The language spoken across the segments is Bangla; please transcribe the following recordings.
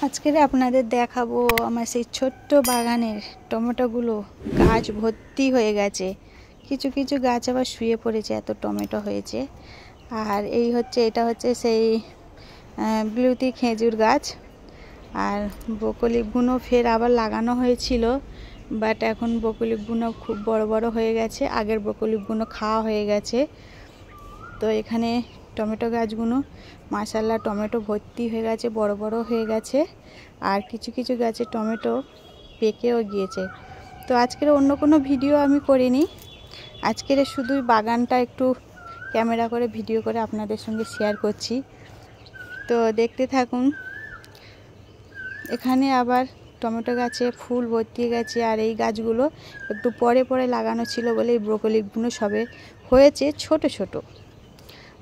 আজকে আপনাদের দেখাবো আমার সেই ছোট্ট বাগানের টমেটোগুলো গাছ ভর্তি হয়ে গেছে। কিছু কিছু গাছ আবার শুয়ে পড়েছে, এত টমেটো হয়েছে। আর এটা হচ্ছে সেই বিলুতি খেজুর গাছ। আর বকলিগুলো ফের আবার লাগানো হয়েছিল, বাট এখন বকলিগুলো খুব বড় বড় হয়ে গেছে, আগের বকলিগুলো খাওয়া হয়ে গেছে। তো এখানে টমেটো গাছগুলো মাশাআল্লাহ টমেটো ভর্তি হয়ে গেছে, বড় বড় হয়ে গেছে। আর কিছু কিছু গাছে টমেটো পেকেও গিয়েছে। তো আজকের অন্য কোনো ভিডিও আমি করিনি, আজকের শুধুই বাগানটা একটু ক্যামেরা করে ভিডিও করে আপনাদের সঙ্গে শেয়ার করছি। তো দেখতে থাকুন। এখানে আবার টমেটো গাছে ফুল ভর্তি গেছে, আর এই গাছগুলো একটু পরে পরে লাগানো ছিল বলে এই ব্রোকলিগুলো সবে হয়েছে ছোট ছোট।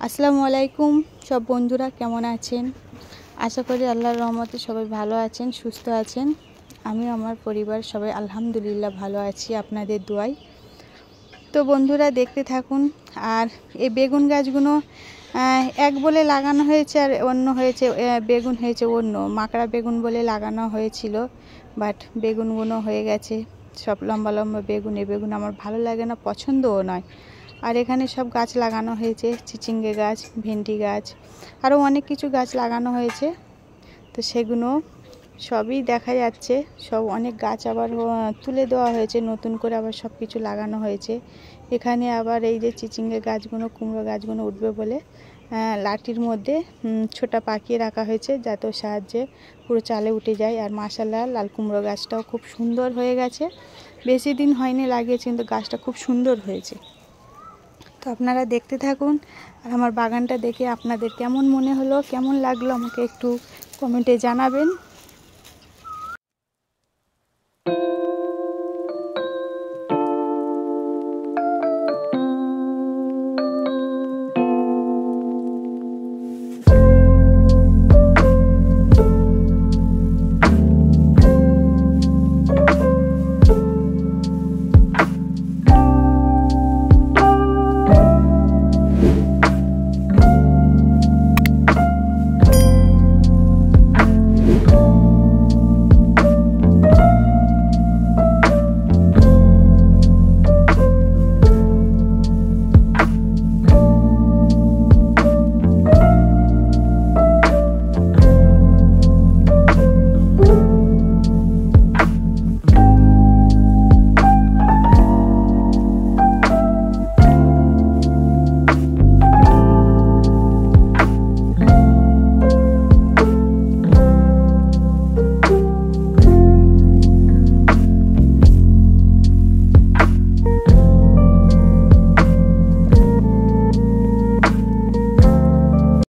আসসালামু আলাইকুম সব বন্ধুরা, কেমন আছেন? আশা করি আল্লাহর রহমতে সবাই ভালো আছেন, সুস্থ আছেন। আমি আমার পরিবার সবাই আলহামদুলিল্লাহ ভালো আছি আপনাদের দোয়ায়। তো বন্ধুরা দেখতে থাকুন। আর এই বেগুন গাছগুলো এক বলে লাগানো হয়েছে, আর অন্য হয়েছে বেগুন হয়েছে অন্য, মাকড়া বেগুন বলে লাগানো হয়েছিল, বাট বেগুনগুলো হয়ে গেছে সব লম্বা লম্বা বেগুন। এই বেগুন আমার ভালো লাগে না, পছন্দও নয়। আর এখানে সব গাছ লাগানো হয়েছে, চিচিঙ্গে গাছ, ভেন্ডি গাছ, আরও অনেক কিছু গাছ লাগানো হয়েছে। তো সেগুলো সবই দেখা যাচ্ছে, সব অনেক গাছ আবার তুলে দেওয়া হয়েছে, নতুন করে আবার সব কিছু লাগানো হয়েছে। এখানে আবার এই যে চিচিঙ্গে গাছগুলো, কুমড়ো গাছগুলো উঠবে বলে লাঠির মধ্যে ছোটা পাকিয়ে রাখা হয়েছে, যাতে সাহায্যে পুরো চালে উঠে যায়। আর মাশাআল্লাহ লাল কুমড়ো গাছটাও খুব সুন্দর হয়ে গেছে, বেশি দিন হয়নি লাগিয়েছে, কিন্তু গাছটা খুব সুন্দর হয়েছে। তো আপনারা দেখতে থাকুন। আর আমার বাগানটা দেখে আপনাদের কেমন মনে হলো, কেমন লাগলো আমাকে একটু কমেন্টে জানাবেন।